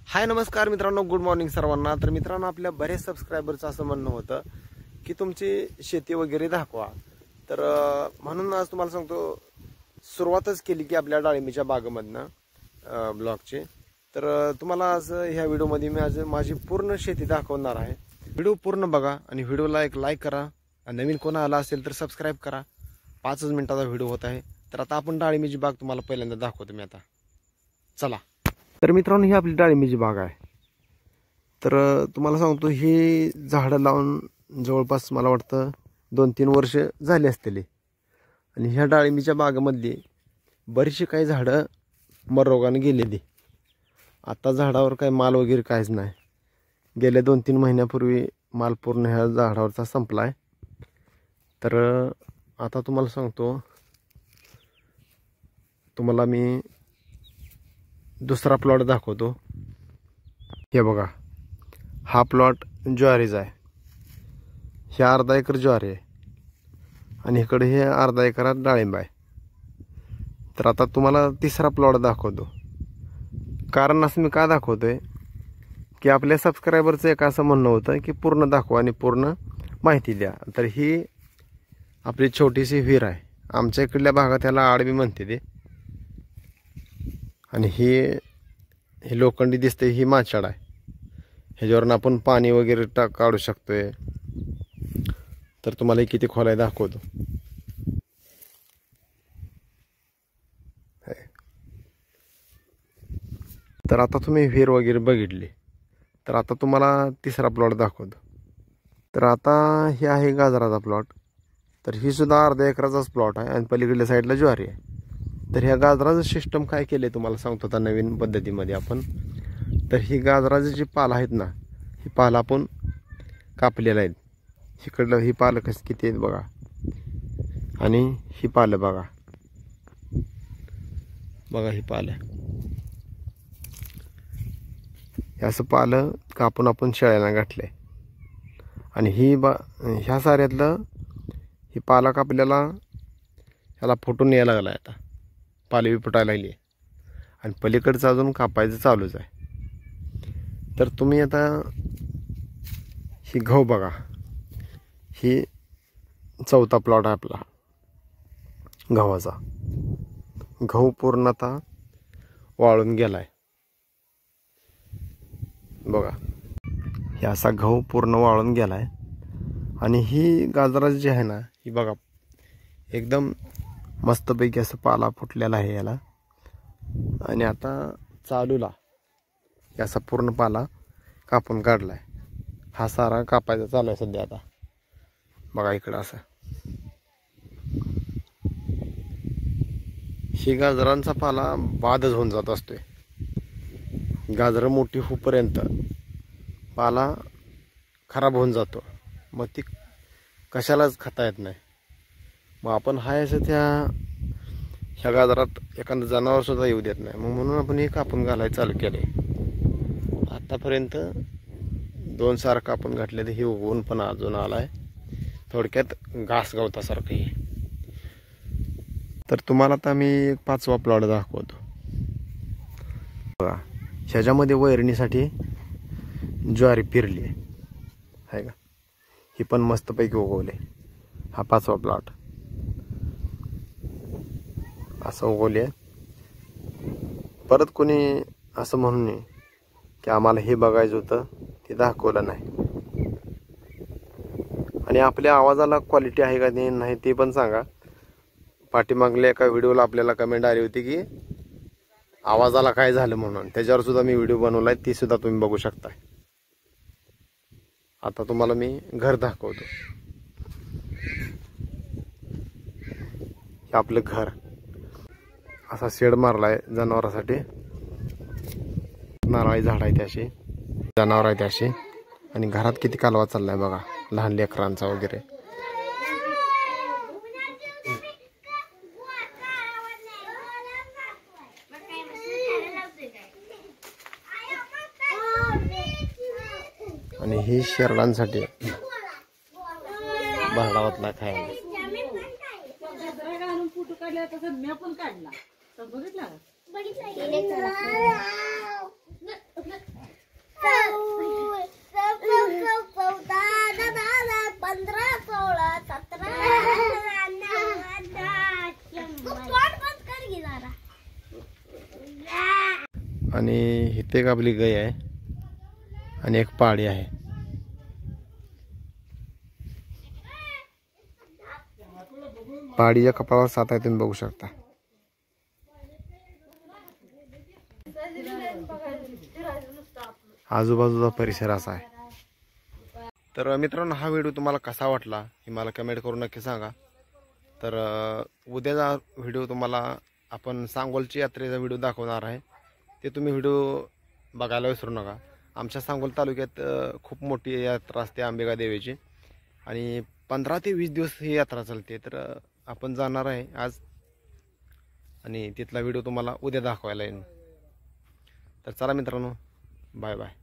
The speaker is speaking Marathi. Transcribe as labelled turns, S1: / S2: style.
S1: हाय नमस्कार मित्रांनो, गुड मॉर्निंग सर्वांना। तर मित्रांनो, आपल्या बरेच सबस्क्रायबरचं असं म्हणणं होतं की तुमची शेती वगैरे दाखवा। तर म्हणून आज तुम्हाला सांगतो, सुरुवातच केली की आपल्या डाळिंबीच्या बागेमधनं ब्लॉगची। तर तुम्हाला आज ह्या व्हिडिओमध्ये मी आज माझी पूर्ण शेती दाखवणार आहे। व्हिडिओ पूर्ण बघा आणि व्हिडिओला एक लाईक करा आणि नवीन कोण आला असेल तर सबस्क्राईब करा। 5 मिनिटाचा व्हिडिओ होत आहे। तर आता आपण डाळिंबीची बाग तुम्हाला पहिल्यांदा दाखवतो मी आता, चला। तर मित्रांनो, ही आपली डाळिंबीची बाग आहे। तर तुम्हाला सांगतो, ही झाडं लावून जवळपास मला वाटतं 2-3 वर्ष झाली असतील। आणि ह्या डाळिंबीच्या बागेमधली बरीचशी काही झाडं मररोगाने गेलेली। आता झाडावर काही माल वगैरे काहीच नाही। गेल्या 2-3 महिन्यापूर्वी माल पूर्ण ह्या झाडावरचा संपला आहे। तर आता तुम्हाला सांगतो, तुम्हाला मी दुसरा प्लॉट दाखवतो। हे बघा, हा प्लॉट ज्वारीचा आहे। हे अर्धा एकर ज्वारी आहे आणि इकडे हे अर्धा एकरात डाळिंब आहे। तर आता तुम्हाला तिसरा प्लॉट दाखवतो। कारण असं मी का दाखवतोय की आपल्या सबस्क्रायबरचं एक असं म्हणणं होतं की पूर्ण दाखवा आणि पूर्ण माहिती द्या। तर ही आपली छोटीशी विहीर आहे। आमच्या इकडल्या भागात याला आडवी म्हणते ते। आणि ही लोखंडी दिसते, ही माचाड आहे। ह्याच्यावरून आपण पाणी वगैरे काढू शकतोय। तर तुम्हाला किती खोल आहे दाखवतो। तर आता तुम्ही विहीर वगैरे बघितली, तर आता तुम्हाला तिसरा प्लॉट दाखवतो। तर आता हे आहे गाजराचा प्लॉट। तर ही सुद्धा अर्ध्या एकराचाच प्लॉट आहे आणि पलीकडल्या साईडला ज्वारी आहे। तर ह्या गाजराचं सिस्टम काय केले तुम्हाला सांगतो आता नवीन पद्धतीमध्ये आपण। तर ही गाजराची जी पालं आहेत ना, ही पालं आपण कापलेलं आहेत। इकडलं ही पालं कशी किती आहेत बघा, आणि ही पालं बघा, बघा ही पालं। हे असं पालं कापून आपण शेळ्यांना घातले। आणि ह्या साऱ्यातलं ही पाला कापल्याला ह्याला फुटून यायला लागला आता, पाले बी फुटायला लागली। आणि पलीकडचं अजून कापायचं चालूच आहे। तर तुम्ही आता ही गहू बघा, ही चौथा प्लॉट आहे आपला गव्हाचा। गहू पूर्ण आता वाळून गेलाय बघा, हे असा गहू पूर्ण वाळून गेलाय। आणि ही गाजराची जी आहे ना, ही बघा एकदम मस्तपैकी असं पाला फुटलेला आहे याला। आणि आता चालूला याचा पूर्ण पाला कापून काढलाय। हा सारा कापायचा चालू आहे सध्या आता, बघा इकडं असं। ही गाजरांचा पाला बादच होऊन जात असतोय। गाजरं मोठी होईपर्यंत पाला खराब होऊन जातो, मग ती कशालाच खाता येत नाही। मग आपण हाय असं ह्या गाजरात एखादं जनावर सुद्धा येऊ देत नाही। मग म्हणून आपण हे कापून घालायला चालू केले। आतापर्यंत 2 सार कापून घातले, तर हे उगवून पण अजून आलाय। थोडक्यात घास गवतासारखं हे। तर तुम्हाला आता मी एक 5वा प्लॉट दाखवतो बघा। ह्याच्यामध्ये वैरणीसाठी ज्वारी पेरली आहे का, ही पण मस्तपैकी उगवले। हा 5वा प्लॉट असं उगवले। परत कोणी असं म्हणून नये की आम्हाला हे बघायचं होतं, ते दाखवलं नाही। आणि आपल्या आवाजाला क्वालिटी आहे का नाही ते पण सांगा। पाठीमागल्या एका व्हिडिओला आपल्याला कमेंट आली होती की आवाजाला काय झालं म्हणून, त्याच्यावर सुद्धा मी व्हिडिओ बनवलाय, ती सुद्धा तुम्ही बघू शकता। आता तुम्हाला मी घर दाखवतो। हे आपलं घर, असा शेड मारलाय जनावरांसाठी। नारळी झाड आहे त्याशी, जनावर आहे त्याशी। आणि घरात किती कालवा चाललाय बघा, लहान लेकरांचा वगैरे। आणि ही शेरडांसाठी भरडावातला खायला। इथे एक आपली गाय आहे आणि एक पाडी आहे. पाडीच्या कपाळावर 7 आहे, तुम्ही बघू शकता. आजूबाजूचा परिसर असा आहे. तर मित्रांनो, हा व्हिडिओ तुम्हाला कसा वाटला हे मला कमेंट करून नक्की सांगा. तर उद्याचा व्हिडिओ तुम्हाला आपण सांगोलची यात्रेचा व्हिडिओ दाखवणार आहे, ते तुम्ही व्हिडिओ बघायला विसरू नका. आमच्या सांगोल तालुक्यात खूप मोठी यात्रा असते अंबिका देवीची आणि 15 ते 20 दिवस ही यात्रा चालते. तर आपण जाणार आहे आज आणि तिथला व्हिडिओ तुम्हाला उद्या दाखवायला येईल. तर चला मित्रांनो, बाय बाय.